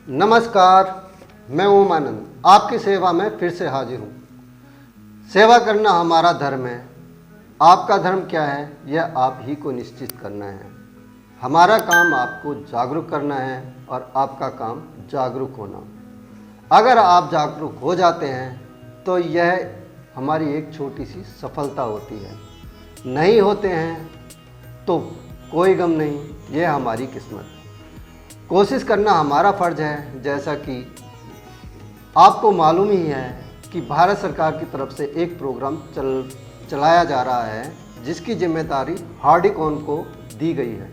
नमस्कार, मैं ओमानंद आपकी सेवा में फिर से हाजिर हूँ। सेवा करना हमारा धर्म है। आपका धर्म क्या है यह आप ही को निश्चित करना है। हमारा काम आपको जागरूक करना है और आपका काम जागरूक होना। अगर आप जागरूक हो जाते हैं तो यह हमारी एक छोटी सी सफलता होती है। नहीं होते हैं तो कोई गम नहीं, यह हमारी किस्मत। कोशिश करना हमारा फ़र्ज है। जैसा कि आपको मालूम ही है कि भारत सरकार की तरफ से एक प्रोग्राम चलाया जा रहा है जिसकी जिम्मेदारी हार्डिकॉन को दी गई है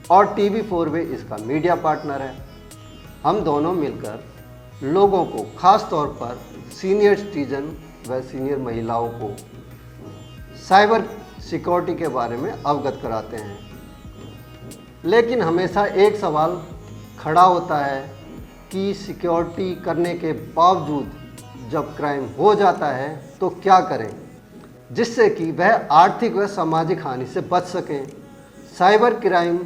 और TV4 वे इसका मीडिया पार्टनर है। हम दोनों मिलकर लोगों को, ख़ास तौर पर सीनियर सिटीजन व सीनियर महिलाओं को साइबर सिक्योरिटी के बारे में अवगत कराते हैं। लेकिन हमेशा एक सवाल खड़ा होता है कि सिक्योरिटी करने के बावजूद जब क्राइम हो जाता है तो क्या करें जिससे कि वह आर्थिक व सामाजिक हानि से बच सकें। साइबर क्राइम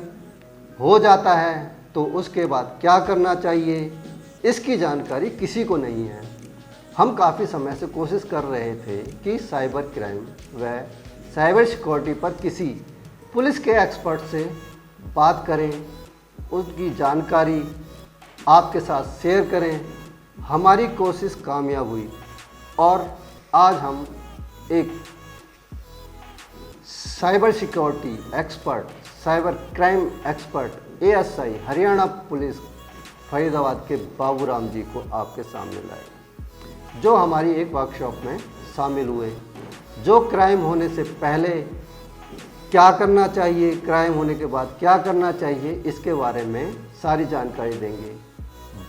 हो जाता है तो उसके बाद क्या करना चाहिए, इसकी जानकारी किसी को नहीं है। हम काफ़ी समय से कोशिश कर रहे थे कि साइबर क्राइम व साइबर सिक्योरिटी पर किसी पुलिस के एक्सपर्ट से बात करें, उसकी जानकारी आपके साथ शेयर करें। हमारी कोशिश कामयाब हुई और आज हम एक cyber security expert, cyber crime expert ASI Haryana police Faridabad के बाबूराम जी को आपके सामने लाए, जो हमारी एक वर्कशॉप में शामिल हुए। जो क्राइम होने से पहले क्या करना चाहिए, क्राइम होने के बाद क्या करना चाहिए, इसके बारे में सारी जानकारी देंगे।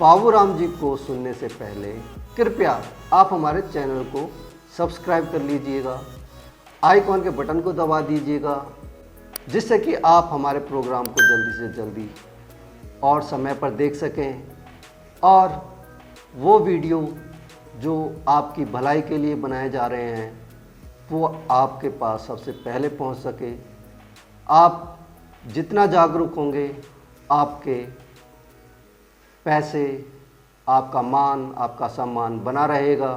बाबूराम जी को सुनने से पहले कृपया आप हमारे चैनल को सब्सक्राइब कर लीजिएगा, आइकॉन के बटन को दबा दीजिएगा, जिससे कि आप हमारे प्रोग्राम को जल्दी से जल्दी और समय पर देख सकें और वो वीडियो जो आपकी भलाई के लिए बनाए जा रहे हैं वो आपके पास सबसे पहले पहुंच सके। आप जितना जागरूक होंगे, आपके पैसे, आपका मान, आपका सम्मान बना रहेगा।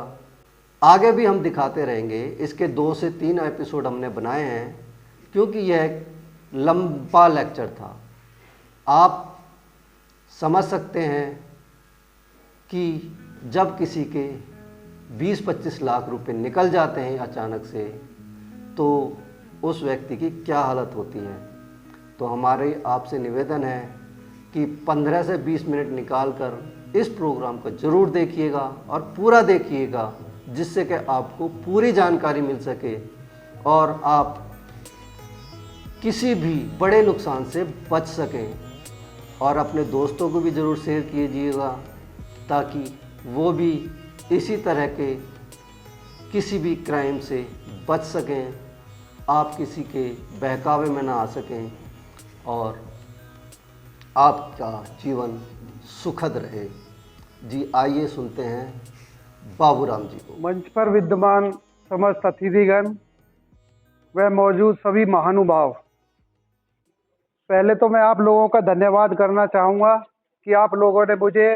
आगे भी हम दिखाते रहेंगे। इसके 2 से 3 एपिसोड हमने बनाए हैं क्योंकि यह एक लंबा लेक्चर था। आप समझ सकते हैं कि जब किसी के 20-25 लाख रुपए निकल जाते हैं अचानक से तो उस व्यक्ति की क्या हालत होती है। तो हमारे आपसे निवेदन है कि 15 से 20 मिनट निकाल कर इस प्रोग्राम को ज़रूर देखिएगा और पूरा देखिएगा, जिससे कि आपको पूरी जानकारी मिल सके और आप किसी भी बड़े नुकसान से बच सकें। और अपने दोस्तों को भी ज़रूर शेयर कीजिएगा ताकि वो भी इसी तरह के किसी भी क्राइम से बच सकें, आप किसी के बहकावे में ना आ सकें और आपका जीवन सुखद रहे। जी आइए सुनते हैं बाबूराम जी को। मंच पर विद्यमान समस्त अतिथिगण व मौजूद सभी महानुभाव, पहले तो मैं आप लोगों का धन्यवाद करना चाहूँगा कि आप लोगों ने मुझे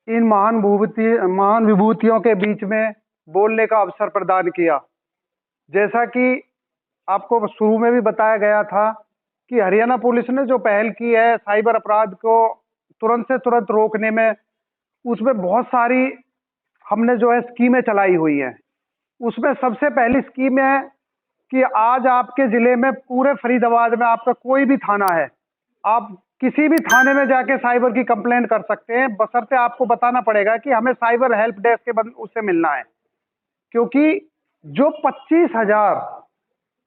इन महान विभूतियों के बीच में बोलने का अवसर प्रदान किया। जैसा कि आपको शुरू में भी बताया गया था कि हरियाणा पुलिस ने जो पहल की है साइबर अपराध को तुरंत से तुरंत रोकने में, उसमें बहुत सारी हमने जो है स्कीमें चलाई हुई हैं। उसमें सबसे पहली स्कीम है कि आज आपके ज़िले में, पूरे फरीदाबाद में आपका कोई भी थाना है, आप किसी भी थाने में जाके साइबर की कंप्लेंट कर सकते हैं, बशर्ते आपको बताना पड़ेगा कि हमें साइबर हेल्प डेस्क के उससे मिलना है। क्योंकि जो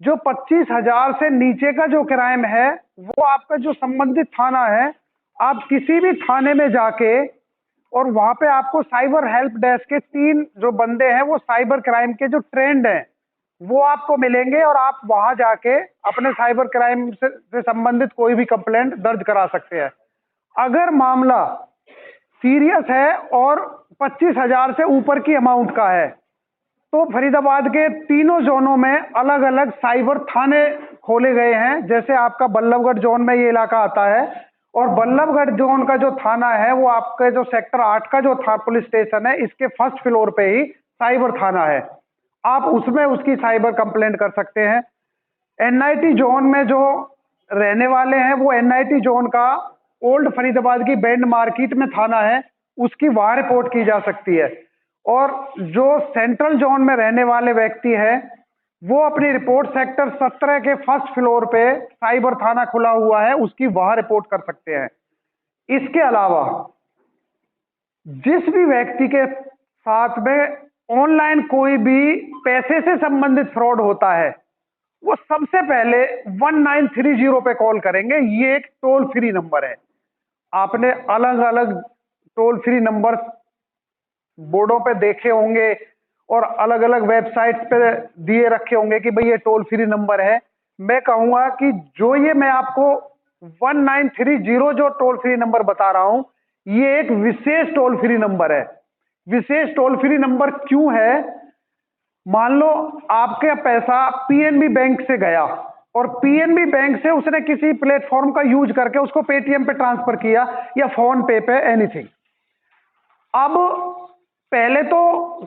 25,000 से नीचे का जो क्राइम है वो आपका जो संबंधित थाना है, आप किसी भी थाने में जाके और वहां पे आपको साइबर हेल्प डेस्क के 3 जो बंदे हैं वो साइबर क्राइम के जो ट्रेंड हैं वो आपको मिलेंगे और आप वहां जाके अपने साइबर क्राइम से संबंधित कोई भी कंप्लेंट दर्ज करा सकते हैं। अगर मामला सीरियस है और 25,000 से ऊपर की अमाउंट का है तो फरीदाबाद के तीनों जोनों में अलग अलग साइबर थाने खोले गए हैं। जैसे आपका बल्लभगढ़ जोन में ये इलाका आता है और बल्लभगढ़ जोन का जो थाना है वो आपके जो सेक्टर 8 का जो था पुलिस स्टेशन है, इसके फर्स्ट फ्लोर पे ही साइबर थाना है। आप उसमें उसकी साइबर कंप्लेंट कर सकते हैं। एनआईटी जोन में जो रहने वाले हैं वो एनआईटी जोन का ओल्ड फरीदाबाद की बैंड मार्केट में थाना है, उसकी वहां रिपोर्ट की जा सकती है। और जो सेंट्रल जोन में रहने वाले व्यक्ति हैं वो अपनी रिपोर्ट सेक्टर 17 के फर्स्ट फ्लोर पे साइबर थाना खुला हुआ है, उसकी वहां रिपोर्ट कर सकते हैं। इसके अलावा जिस भी व्यक्ति के साथ में ऑनलाइन कोई भी पैसे से संबंधित फ्रॉड होता है वो सबसे पहले 1930 पे कॉल करेंगे। ये एक टोल फ्री नंबर है। आपने अलग अलग टोल फ्री नंबर बोर्डों पे देखे होंगे और अलग अलग वेबसाइट्स पे दिए रखे होंगे कि भाई ये टोल फ्री नंबर है। मैं कहूंगा कि जो ये मैं आपको 1930 जो टोल फ्री नंबर बता रहा हूं, ये एक विशेष टोल फ्री नंबर है। विशेष टोल फ्री नंबर क्यों है? मान लो आपके पैसा पीएनबी बैंक से गया और पीएनबी बैंक से उसने किसी प्लेटफॉर्म का यूज करके उसको पेटीएम पे ट्रांसफर किया या फोन पे एनीथिंग। अब पहले तो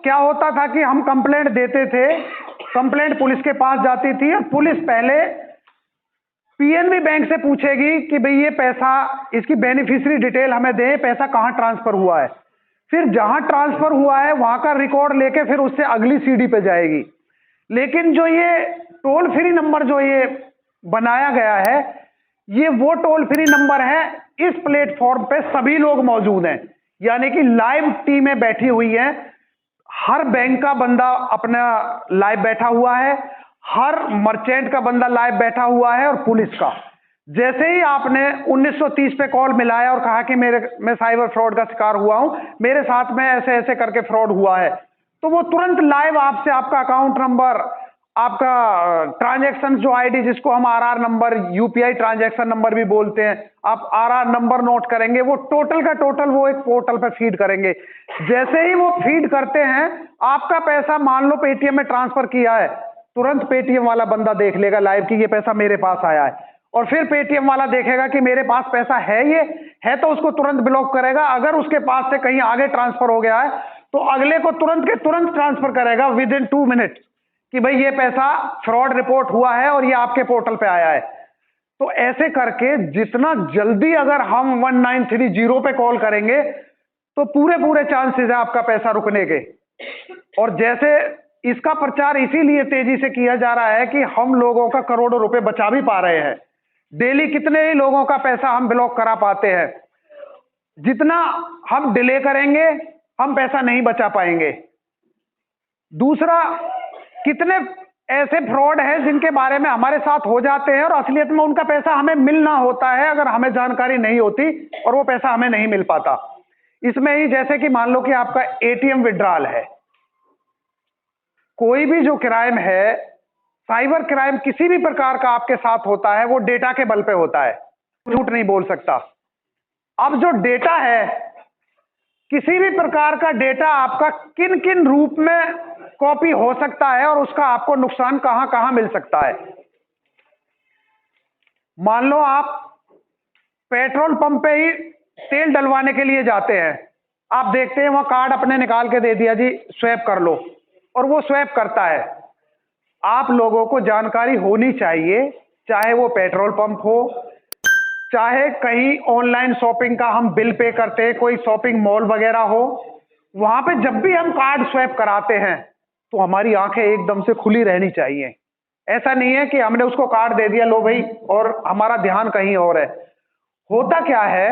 क्या होता था कि हम कंप्लेंट देते थे, कंप्लेंट पुलिस के पास जाती थी और पुलिस पहले पीएनबी बैंक से पूछेगी कि भाई ये पैसा, इसकी बेनिफिशियरी डिटेल हमें दे, पैसा कहां ट्रांसफर हुआ है। फिर जहां ट्रांसफर हुआ है वहां का रिकॉर्ड लेके फिर उससे अगली सीडी पे जाएगी। लेकिन जो ये टोल फ्री नंबर जो ये बनाया गया है, ये वो टोल फ्री नंबर है। इस प्लेटफॉर्म पे सभी लोग मौजूद हैं, यानी कि लाइव टीमें बैठी हुई हैं। हर बैंक का बंदा अपना लाइव बैठा हुआ है, हर मर्चेंट का बंदा लाइव बैठा हुआ है और पुलिस का। जैसे ही आपने 1930 पे कॉल मिलाया और कहा कि मैं साइबर फ्रॉड का शिकार हुआ हूं, मेरे साथ में ऐसे ऐसे करके फ्रॉड हुआ है, तो वो तुरंत लाइव आपसे आपका अकाउंट नंबर, आपका ट्रांजैक्शन जो आईडी जिसको हम RR number, UPI transaction number भी बोलते हैं, आप आरआर नंबर नोट करेंगे, वो टोटल का टोटल वो एक पोर्टल पे फीड करेंगे। जैसे ही वो फीड करते हैं, आपका पैसा मान लो पेटीएम में ट्रांसफर किया है, तुरंत पेटीएम वाला बंदा देख लेगा लाइव कि ये पैसा मेरे पास आया है। और फिर पेटीएम वाला देखेगा कि मेरे पास पैसा है, ये है तो उसको तुरंत ब्लॉक करेगा। अगर उसके पास से कहीं आगे ट्रांसफर हो गया है तो अगले को तुरंत के तुरंत ट्रांसफर करेगा विद इन 2 मिनट कि भाई ये पैसा फ्रॉड रिपोर्ट हुआ है और ये आपके पोर्टल पे आया है। तो ऐसे करके जितना जल्दी अगर हम 1930 पे कॉल करेंगे तो पूरे पूरे चांसेस है आपका पैसा रुकने के। और जैसे इसका प्रचार इसीलिए तेजी से किया जा रहा है कि हम लोगों का करोड़ों रुपए बचा भी पा रहे हैं। डेली कितने ही लोगों का पैसा हम ब्लॉक करा पाते हैं। जितना हम डिले करेंगे हम पैसा नहीं बचा पाएंगे। दूसरा, कितने ऐसे फ्रॉड हैं जिनके बारे में हमारे साथ हो जाते हैं और असलियत में उनका पैसा हमें मिलना होता है, अगर हमें जानकारी नहीं होती और वो पैसा हमें नहीं मिल पाता। इसमें ही जैसे कि मान लो कि आपका एटीएम विड्रॉल है, कोई भी जो क्राइम है, साइबर क्राइम किसी भी प्रकार का आपके साथ होता है, वो डेटा के बल पे होता है, झूठ नहीं बोल सकता। अब जो डेटा है, किसी भी प्रकार का डेटा आपका किन किन रूप में कॉपी हो सकता है और उसका आपको नुकसान कहां कहां मिल सकता है। मान लो आप पेट्रोल पंप पे ही तेल डलवाने के लिए जाते हैं, आप देखते हैं वहां कार्ड अपने निकाल के दे दिया, जी स्वैप कर लो, और वो स्वैप करता है। आप लोगों को जानकारी होनी चाहिए, चाहे वो पेट्रोल पंप हो, चाहे कहीं ऑनलाइन शॉपिंग का हम बिल पे करते हैं, कोई शॉपिंग मॉल वगैरह हो, वहां पे जब भी हम कार्ड स्वैप कराते हैं तो हमारी आंखें एकदम से खुली रहनी चाहिए। ऐसा नहीं है कि हमने उसको कार्ड दे दिया, लो भाई, और हमारा ध्यान कहीं और है। होता क्या है,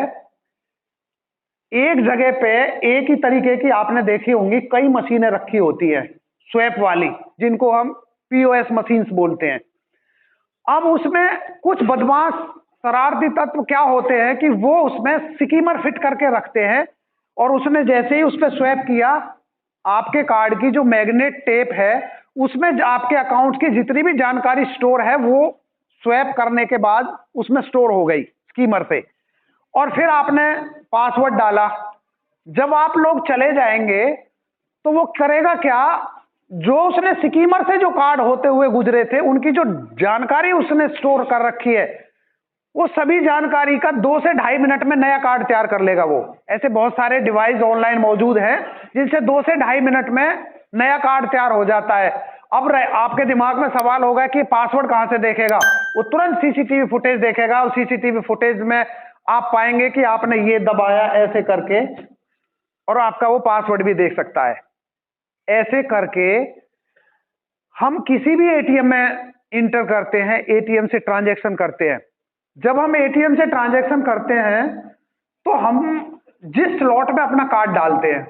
एक जगह पे एक ही तरीके की आपने देखी होंगी कई मशीनें रखी होती हैं स्वैप वाली, जिनको हम पीओएस मशीन्स बोलते हैं। अब उसमें कुछ बदमाश शरारती तत्व क्या होते हैं कि वो उसमें स्कीमर फिट करके रखते हैं और उसने जैसे ही उस पर स्वैप किया, आपके कार्ड की जो मैग्नेट टेप है उसमें आपके अकाउंट की जितनी भी जानकारी स्टोर है वो स्वैप करने के बाद उसमें स्टोर हो गई स्कीमर से। और फिर आपने पासवर्ड डाला, जब आप लोग चले जाएंगे तो वो करेगा क्या, जो उसने स्कीमर से जो कार्ड होते हुए गुजरे थे उनकी जो जानकारी उसने स्टोर कर रखी है वो सभी जानकारी का 2 से 2.5 मिनट में नया कार्ड तैयार कर लेगा। वो ऐसे बहुत सारे डिवाइस ऑनलाइन मौजूद हैं जिनसे 2 से 2.5 मिनट में नया कार्ड तैयार हो जाता है। अब आपके दिमाग में सवाल होगा कि पासवर्ड कहां से देखेगा? वो तुरंत सीसीटीवी फुटेज देखेगा और सीसीटीवी फुटेज में आप पाएंगे कि आपने ये दबाया ऐसे करके, और आपका वो पासवर्ड भी देख सकता है। ऐसे करके हम किसी भी एटीएम में इंटर करते हैं, एटीएम से ट्रांजैक्शन करते हैं। जब हम एटीएम से ट्रांजैक्शन करते हैं तो हम जिस स्लॉट में अपना कार्ड डालते हैं,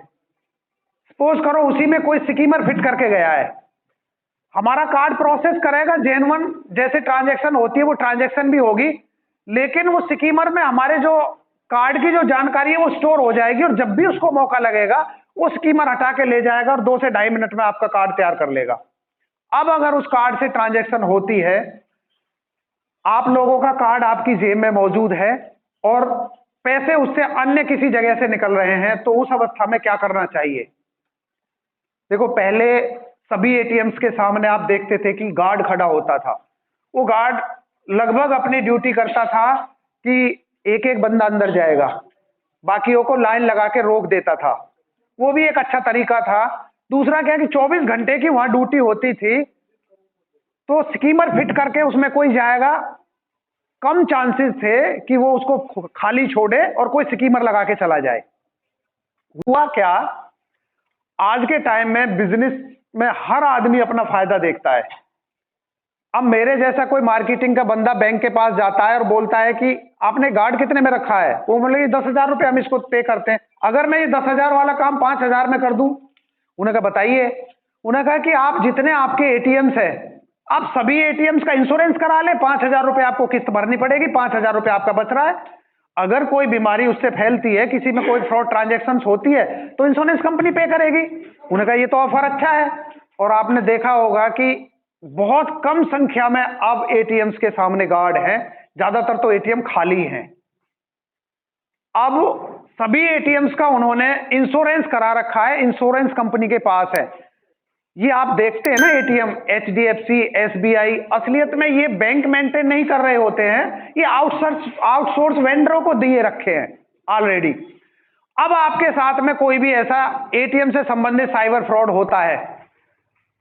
सपोज करो उसी में कोई स्कीमर फिट करके गया है, हमारा कार्ड प्रोसेस करेगा, जेन्युइन जैसे ट्रांजैक्शन होती है वो ट्रांजैक्शन भी होगी, लेकिन वो स्कीमर में हमारे जो कार्ड की जो जानकारी है वो स्टोर हो जाएगी, और जब भी उसको मौका लगेगा वो स्कीमर हटा के ले जाएगा और 2 से 2.5 मिनट में आपका कार्ड तैयार कर लेगा। अब अगर उस कार्ड से ट्रांजैक्शन होती है, आप लोगों का कार्ड आपकी जेब में मौजूद है और पैसे उससे अन्य किसी जगह से निकल रहे हैं, तो उस अवस्था में क्या करना चाहिए? देखो, पहले सभी एटीएम्स के सामने आप देखते थे कि गार्ड खड़ा होता था। वो गार्ड लगभग अपनी ड्यूटी करता था कि एक एक बंदा अंदर जाएगा, बाकियों को लाइन लगा के रोक देता था। वो भी एक अच्छा तरीका था। दूसरा क्या कि 24 घंटे की वहां ड्यूटी होती थी, तो स्कीमर फिट करके उसमें कोई जाएगा, कम चांसेस थे कि वो उसको खाली छोड़े और कोई स्कीमर लगा के चला जाए। हुआ क्या, आज के टाइम में बिजनेस में हर आदमी अपना फायदा देखता है। अब मेरे जैसा कोई मार्केटिंग का बंदा बैंक के पास जाता है और बोलता है कि आपने गार्ड कितने में रखा है? वो बोले कि 10,000 रुपये हम इसको पे करते हैं, अगर मैं ये 10,000 वाला काम 5,000 में कर दूं? उन्होंने कहा बताइए। उन्होंने कहा कि आप जितने आपके एटीएम्स है, आप सभी एटीएम्स का इंश्योरेंस करा ले, 5,000 रुपये आपको किस्त भरनी पड़ेगी, 5,000 रुपये आपका बच रहा है। अगर कोई बीमारी उससे फैलती है, किसी में कोई फ्रॉड ट्रांजैक्शन होती है, तो इंश्योरेंस कंपनी पे करेगी। उन्होंने कहा ये तो ऑफर अच्छा है। और आपने देखा होगा कि बहुत कम संख्या में अब एटीएम्स के सामने गार्ड हैं, ज्यादातर तो एटीएम खाली हैं। अब सभी एटीएम्स का उन्होंने इंश्योरेंस करा रखा है, इंश्योरेंस कंपनी के पास है। ये आप देखते हैं ना एटीएम, एचडीएफसी, एसबीआई, असलियत में ये बैंक मेंटेन नहीं कर रहे होते हैं, ये आउटसोर्स वेंडरों को दिए रखे हैं ऑलरेडी। अब आपके साथ में कोई भी ऐसा एटीएम से संबंधित साइबर फ्रॉड होता है,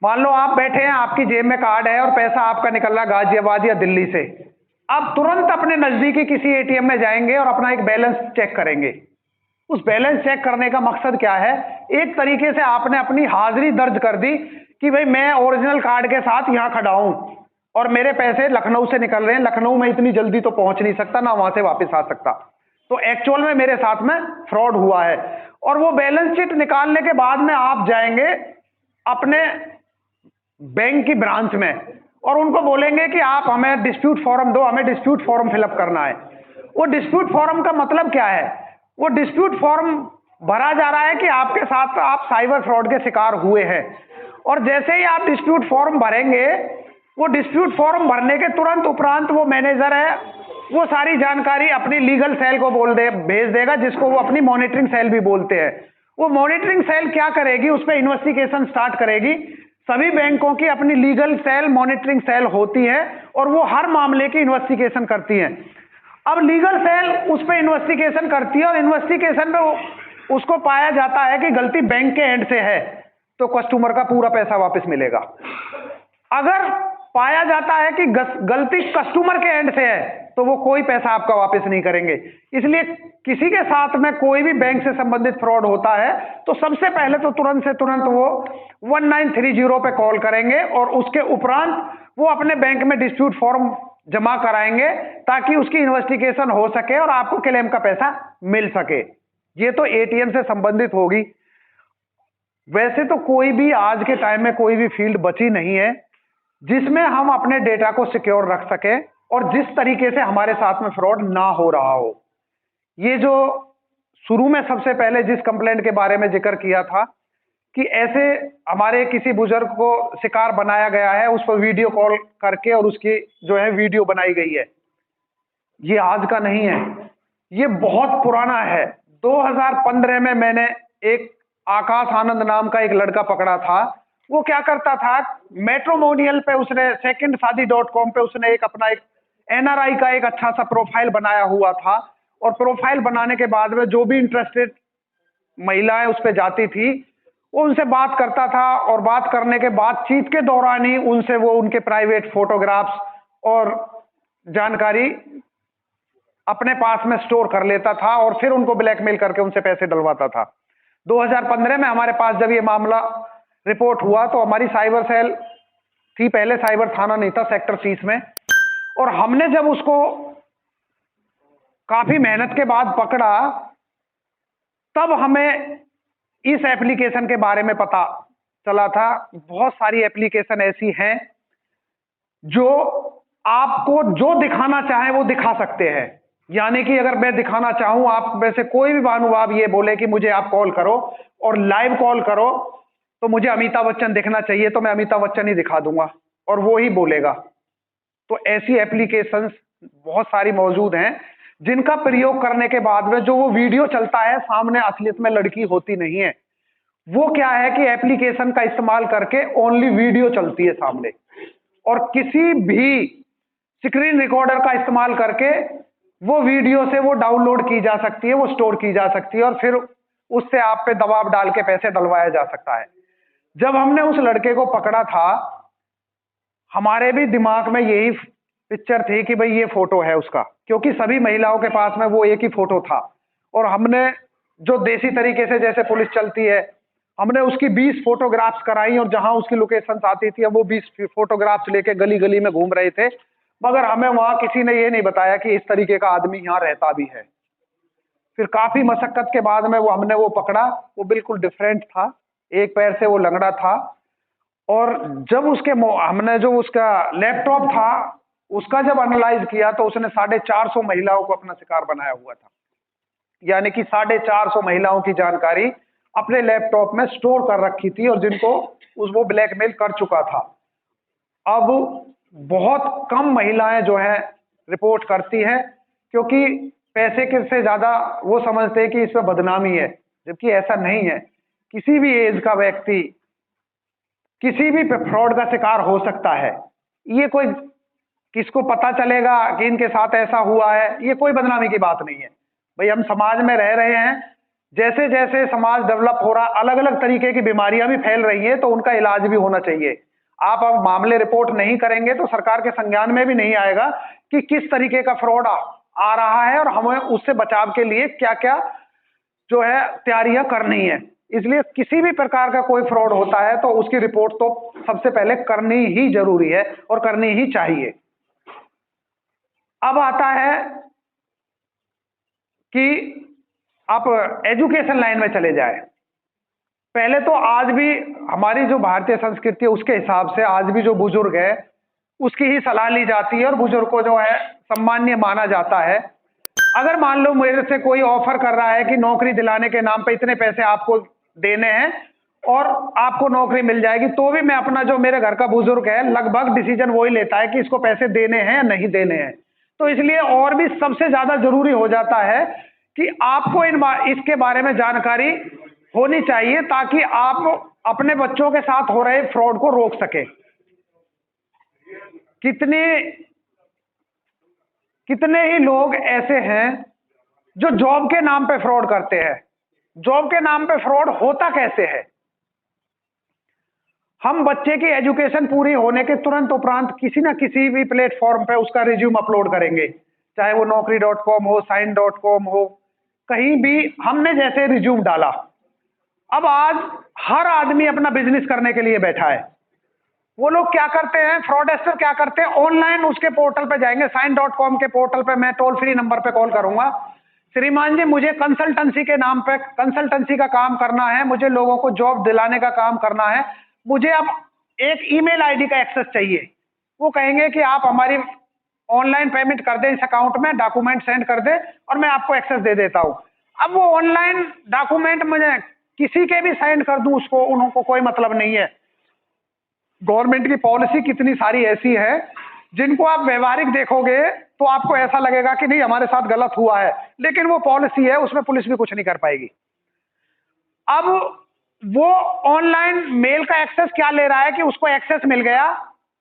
मान लो आप बैठे हैं, आपकी जेब में कार्ड है और पैसा आपका निकल रहा गाजियाबाद या दिल्ली से, आप तुरंत अपने नजदीकी किसी एटीएम में जाएंगे और अपना एक बैलेंस चेक करेंगे। उस बैलेंस चेक करने का मकसद क्या है? एक तरीके से आपने अपनी हाजिरी दर्ज कर दी कि भाई मैं ओरिजिनल कार्ड के साथ यहां खड़ा हूं और मेरे पैसे लखनऊ से निकल रहे हैं, लखनऊ में इतनी जल्दी तो पहुंच नहीं सकता, ना वहां से वापस आ सकता, तो एक्चुअल में मेरे साथ में फ्रॉड हुआ है। और वो बैलेंस शीट निकालने के बाद में आप जाएंगे अपने बैंक की ब्रांच में और उनको बोलेंगे कि आप हमें डिस्प्यूट फॉर्म दो, हमें डिस्प्यूट फॉर्म फिलअप करना है। वो डिस्प्यूट फॉर्म का मतलब क्या है? वो डिस्प्यूट फॉर्म भरा जा रहा है कि आपके साथ आप साइबर फ्रॉड के शिकार हुए हैं, और जैसे ही आप डिस्प्यूट फॉर्म भरेंगे, वो डिस्प्यूट फॉर्म भरने के तुरंत उपरांत वो मैनेजर है, वो सारी जानकारी अपनी लीगल सेल को भेज देगा, जिसको वो अपनी मॉनिटरिंग सेल भी बोलते हैं। वो मॉनिटरिंग सेल क्या करेगी? उस पर इन्वेस्टिगेशन स्टार्ट करेगी। सभी बैंकों की अपनी लीगल सेल, मॉनिटरिंग सेल होती है और वो हर मामले की इन्वेस्टिगेशन करती है। अब लीगल सेल उस पर इन्वेस्टिगेशन करती है और इन्वेस्टिगेशन में उसको पाया जाता है कि गलती बैंक के एंड से है, तो कस्टमर का पूरा पैसा वापस मिलेगा। अगर पाया जाता है कि गलती कस्टमर के एंड से है, तो वो कोई पैसा आपका वापस नहीं करेंगे। इसलिए किसी के साथ में कोई भी बैंक से संबंधित फ्रॉड होता है तो सबसे पहले तो तुरंत से तुरंत वो 1930 पे कॉल करेंगे और उसके उपरांत वो अपने बैंक में डिस्प्यूट फॉर्म जमा कराएंगे ताकि उसकी इन्वेस्टिगेशन हो सके और आपको क्लेम का पैसा मिल सके। ये तो एटीएम से संबंधित होगी। वैसे तो कोई भी आज के टाइम में कोई भी फील्ड बची नहीं है जिसमें हम अपने डेटा को सिक्योर रख सके और जिस तरीके से हमारे साथ में फ्रॉड ना हो रहा हो। ये जो शुरू में सबसे पहले जिस कंप्लेंट के बारे में जिक्र किया था कि ऐसे हमारे किसी बुजुर्ग को शिकार बनाया गया है, उस पर वीडियो कॉल करके और उसकी जो है वीडियो बनाई गई है, ये आज का नहीं है, ये बहुत पुराना है। 2015 में मैंने एक आकाश आनंद नाम का एक लड़का पकड़ा था। वो क्या करता था, मैट्रिमोनियल पे उसने secondshadi.com पे उसने एक अपना एक एनआरआई का एक अच्छा सा प्रोफाइल बनाया हुआ था, और प्रोफाइल बनाने के बाद में जो भी इंटरेस्टेड महिलाएं उस पर जाती थी वो उनसे बात करता था, और बात करने के बातचीत के दौरान ही उनसे वो उनके प्राइवेट फोटोग्राफ्स और जानकारी अपने पास में स्टोर कर लेता था, और फिर उनको ब्लैकमेल करके उनसे पैसे डलवाता था। 2015 में हमारे पास जब ये मामला रिपोर्ट हुआ तो हमारी साइबर सेल थी, पहले साइबर थाना नहीं था, सेक्टर 30 में, और हमने जब उसको काफी मेहनत के बाद पकड़ा तब हमें इस एप्लीकेशन के बारे में पता चला था। बहुत सारी एप्लीकेशन ऐसी हैं जो आपको जो दिखाना चाहे वो दिखा सकते हैं। यानी कि अगर मैं दिखाना चाहूं, आप में से कोई भी महानुभाव ये बोले कि मुझे आप कॉल करो और लाइव कॉल करो तो मुझे अमिताभ बच्चन दिखना चाहिए, तो मैं अमिताभ बच्चन ही दिखा दूंगा और वो ही बोलेगा। तो ऐसी एप्लीकेशंस बहुत सारी मौजूद हैं जिनका प्रयोग करने के बाद में जो वो वीडियो चलता है सामने असलियत में लड़की होती नहीं है। वो क्या है कि एप्लीकेशन का इस्तेमाल करके ओनली वीडियो चलती है सामने, और किसी भी स्क्रीन रिकॉर्डर का इस्तेमाल करके वो वीडियो से वो डाउनलोड की जा सकती है, वो स्टोर की जा सकती है, और फिर उससे आप पे दबाव डाल के पैसे डलवाया जा सकता है। जब हमने उस लड़के को पकड़ा था हमारे भी दिमाग में यही पिक्चर थी कि भाई ये फोटो है उसका, क्योंकि सभी महिलाओं के पास में वो एक ही फोटो था, और हमने जो देसी तरीके से जैसे पुलिस चलती है हमने उसकी 20 फोटोग्राफ्स कराई, और जहां उसकी लोकेशन आती थी अब वो 20 फोटोग्राफ्स लेके गली गली में घूम रहे थे, मगर हमें वहां किसी ने ये नहीं बताया कि इस तरीके का आदमी यहाँ रहता भी है। फिर काफी मशक्कत के बाद में हमने वो पकड़ा। वो बिल्कुल डिफरेंट था, एक पैर से वो लंगड़ा था, और जब हमने जो उसका लैपटॉप था उसका जब एनालाइज किया तो उसने 450 महिलाओं को अपना शिकार बनाया हुआ था। यानी कि 450 महिलाओं की जानकारी अपने लैपटॉप में स्टोर कर रखी थी, और जिनको वो ब्लैकमेल कर चुका था। अब बहुत कम महिलाएं जो है रिपोर्ट करती हैं, क्योंकि पैसे के से ज्यादा वो समझते हैं कि इसमें बदनामी है, जबकि ऐसा नहीं है। किसी भी एज का व्यक्ति किसी भी फ्रॉड का शिकार हो सकता है। ये कोई किसको पता चलेगा कि इनके साथ ऐसा हुआ है, ये कोई बदनामी की बात नहीं है। भाई हम समाज में रह रहे हैं, जैसे जैसे समाज डेवलप हो रहा, अलग अलग तरीके की बीमारियां भी फैल रही हैं, तो उनका इलाज भी होना चाहिए। आप अब मामले रिपोर्ट नहीं करेंगे तो सरकार के संज्ञान में भी नहीं आएगा कि किस तरीके का फ्रॉड आ रहा है, और हमें उससे बचाव के लिए क्या क्या जो है तैयारियां करनी है। इसलिए किसी भी प्रकार का कोई फ्रॉड होता है तो उसकी रिपोर्ट तो सबसे पहले करनी ही जरूरी है और करनी ही चाहिए। अब आता है कि आप एजुकेशन लाइन में चले जाए। पहले तो आज भी हमारी जो भारतीय संस्कृति है उसके हिसाब से आज भी जो बुजुर्ग है उसकी ही सलाह ली जाती है, और बुजुर्ग को जो है सम्मान्य माना जाता है। अगर मान लो मेरे से कोई ऑफर कर रहा है कि नौकरी दिलाने के नाम पे इतने पैसे आपको देने हैं और आपको नौकरी मिल जाएगी, तो भी मैं अपना जो मेरे घर का बुजुर्ग है लगभग डिसीजन वही लेता है कि इसको पैसे देने हैं या नहीं देने हैं। तो इसलिए और भी सबसे ज्यादा जरूरी हो जाता है कि आपको इसके बारे में जानकारी होनी चाहिए, ताकि आप अपने बच्चों के साथ हो रहे फ्रॉड को रोक सके। कितने ही लोग ऐसे हैं जो जॉब के नाम पे फ्रॉड करते हैं। जॉब के नाम पे फ्रॉड होता कैसे है? हम बच्चे की एजुकेशन पूरी होने के तुरंत उपरांत किसी ना किसी भी प्लेटफॉर्म पे उसका रिज्यूम अपलोड करेंगे, चाहे वो naukri.com हो, sign.com हो, कहीं भी हमने जैसे रिज्यूम डाला। अब आज हर आदमी अपना बिजनेस करने के लिए बैठा है। वो लोग क्या करते हैं, फ्रॉडस्टर क्या करते हैं, ऑनलाइन उसके पोर्टल पे जाएंगे, sign.com के पोर्टल पे मैं टोल फ्री नंबर पे कॉल करूंगा, श्रीमान जी मुझे कंसल्टेंसी के नाम पे कंसल्टेंसी का काम करना है, मुझे लोगों को जॉब दिलाने का काम करना है, मुझे अब एक ईमेल आईडी का एक्सेस चाहिए। वो कहेंगे कि आप हमारी ऑनलाइन पेमेंट कर दें इस अकाउंट में, डॉक्यूमेंट सेंड कर दें और मैं आपको एक्सेस दे देता हूं। अब वो ऑनलाइन डॉक्यूमेंट मुझे किसी के भी सेंड कर दूं, उसको उनको कोई मतलब नहीं है। गवर्नमेंट की पॉलिसी कितनी सारी ऐसी है जिनको आप व्यवहारिक देखोगे तो आपको ऐसा लगेगा कि नहीं हमारे साथ गलत हुआ है, लेकिन वो पॉलिसी है, उसमें पुलिस भी कुछ नहीं कर पाएगी। अब वो ऑनलाइन मेल का एक्सेस क्या ले रहा है कि उसको एक्सेस मिल गया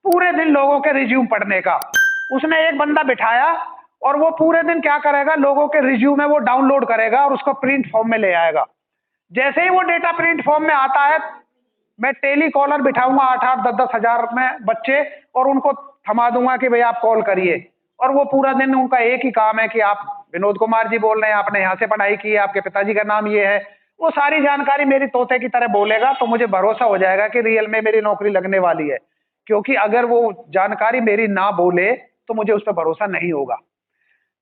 पूरे दिन लोगों के रिज्यूम पढ़ने का, उसने एक बंदा बिठाया और वो पूरे दिन क्या करेगा, लोगों के रिज्यूमे वो डाउनलोड करेगा और उसको प्रिंट फॉर्म में ले आएगा। जैसे ही वो डेटा प्रिंट फॉर्म में आता है, मैं टेली कॉलर बिठाऊंगा 8-8, 10-10 हजार में बच्चे, और उनको थमा दूंगा कि भाई आप कॉल करिए, और वो पूरा दिन उनका एक ही काम है कि आप विनोद कुमार जी बोल रहे हैं, आपने यहाँ से पढ़ाई की है, आपके पिताजी का नाम ये है। वो सारी जानकारी मेरी तोते की तरह बोलेगा, तो मुझे भरोसा हो जाएगा कि रियल में मेरी नौकरी लगने वाली है। क्योंकि अगर वो जानकारी मेरी ना बोले तो मुझे उस पर भरोसा नहीं होगा।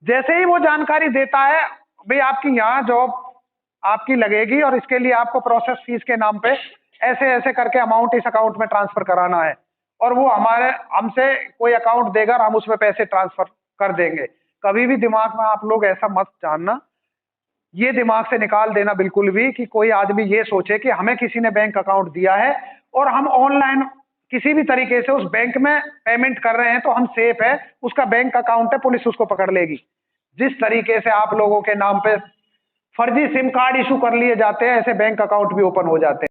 जैसे ही वो जानकारी देता है, भाई आपकी यहाँ जॉब आपकी लगेगी और इसके लिए आपको प्रोसेस फीस के नाम पे ऐसे ऐसे करके अमाउंट इस अकाउंट में ट्रांसफर कराना है, और वो हमसे कोई अकाउंट देगा और हम उसमें पैसे ट्रांसफर कर देंगे। कभी भी दिमाग में आप लोग ऐसा मत जानना, ये दिमाग से निकाल देना बिल्कुल भी कि कोई आदमी ये सोचे कि हमें किसी ने बैंक अकाउंट दिया है और हम ऑनलाइन किसी भी तरीके से उस बैंक में पेमेंट कर रहे हैं तो हम सेफ है, उसका बैंक अकाउंट है, पुलिस उसको पकड़ लेगी। जिस तरीके से आप लोगों के नाम पे फर्जी सिम कार्ड इशू कर लिए जाते हैं, ऐसे बैंक अकाउंट भी ओपन हो जाते हैं।